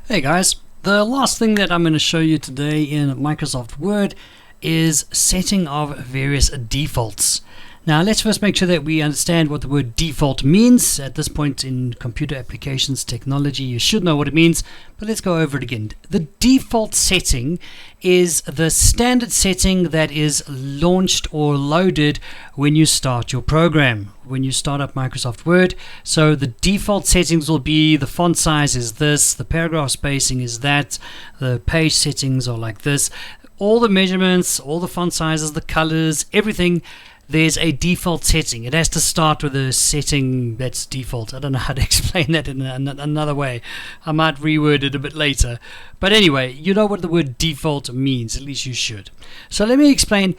Hey guys, the last thing that I'm going to show you today in Microsoft Word is setting of various defaults. Now let's first make sure that we understand what the word default means. At this point in computer applications technology, you should know what it means, but let's go over it again. The default setting is the standard setting that is launched or loaded when you start your program, when you start up Microsoft Word. So the default settings will be the font size is this, the paragraph spacing is that, the page settings are like this, all the measurements, all the font sizes, the colors, everything. There's a default setting. It has to start with a setting that's default. I don't know how to explain that in another way. I might reword it a bit later. But anyway, you know what the word default means. At least you should. So let me explain.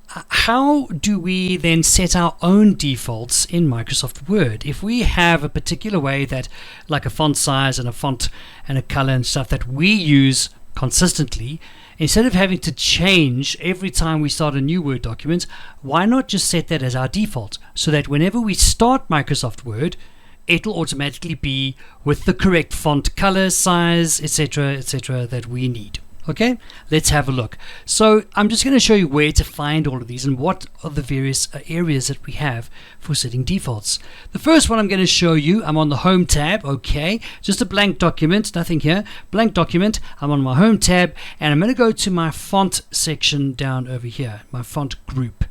How do we then set our own defaults in Microsoft Word? If we have a particular way that, like a font size and a font and a color and stuff that we use consistently, instead of having to change every time we start a new Word document, why not just set that as our default so that whenever we start Microsoft Word, it'll automatically be with the correct font color, size, etc., that we need. Okay, let's have a look. So I'm just going to show you where to find all of these and what are the various areas that we have for setting defaults. The first one I'm going to show you, I'm on the Home tab. Okay, just a blank document, nothing here, blank document. I'm on my Home tab and I'm going to go to my font section down over here, my font group.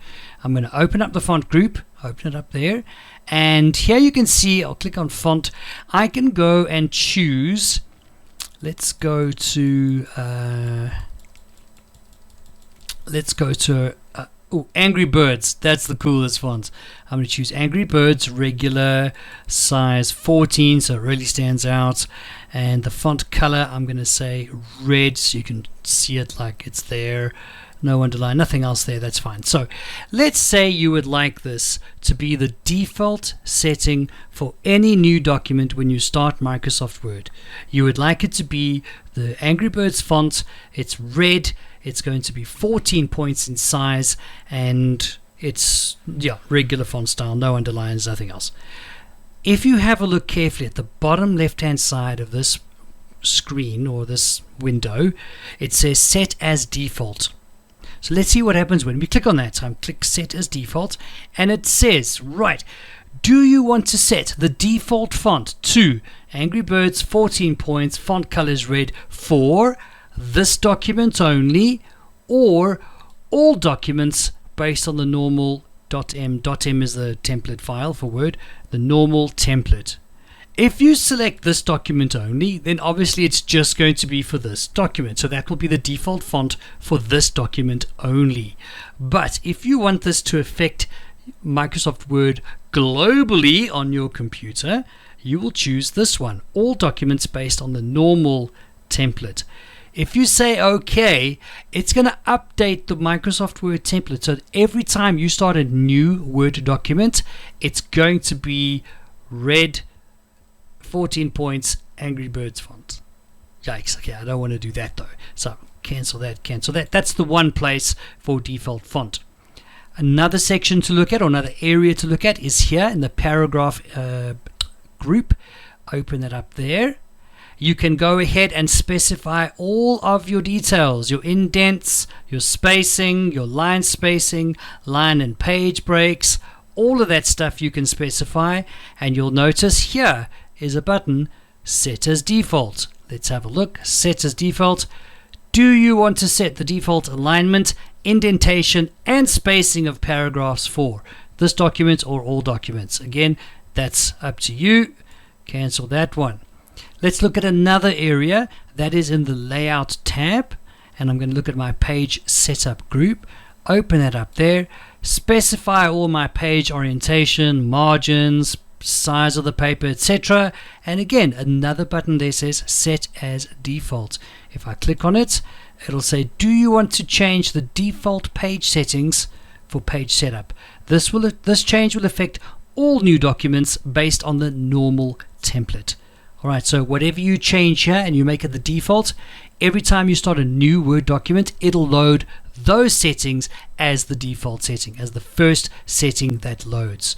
I'm going to open up the font group, open it up there, and here you can see, I'll click on font. I can go and choose. Let's go to Angry Birds. That's the coolest font. I'm going to choose Angry Birds regular size 14, so it really stands out. And the font color, I'm going to say red, so you can see it like it's there. No underline, nothing else there, that's fine. So let's say you would like this to be the default setting for any new document when you start Microsoft Word. You would like it to be the Angry Birds font. It's red, it's going to be 14 points in size, and it's regular font style, no underlines, nothing else. If you have a look carefully at the bottom left hand side of this screen or this window, it says set as default. So let's see what happens when we click on that. So I click set as default and it says, right, do you want to set the default font to Angry Birds 14 points, font color is red for this document only, or all documents based on the normal .m. .m is the template file for Word, the normal template. If you select this document only, then obviously it's just going to be for this document. So that will be the default font for this document only. But if you want this to affect Microsoft Word globally on your computer, you will choose this one, all documents based on the normal template. If you say OK, it's going to update the Microsoft Word template. So every time you start a new Word document, it's going to be red 14 points Angry Birds font. Yikes, okay, I don't want to do that though. So cancel that, cancel that. That's the one place for default font. Another section to look at, or another area to look at, is here in the paragraph group. Open that up there. You can go ahead and specify all of your details, your indents, your spacing, your line spacing, line and page breaks, all of that stuff you can specify, and you'll notice here is a button, set as default. Let's have a look. Set as default. Do you want to set the default alignment, indentation, and spacing of paragraphs for this document or all documents? Again, that's up to you. Cancel that one. Let's look at another area that is in the Layout tab, and I'm going to look at my page setup group. Open that up there. Specify all my page orientation, margins, size of the paper, etc. And again, another button there says set as default. If I click on it, it'll say, do you want to change the default page settings for page setup? This change will affect all new documents based on the normal template. Alright, so whatever you change here and you make it the default, every time you start a new Word document, it'll load those settings as the default setting, as the first setting that loads.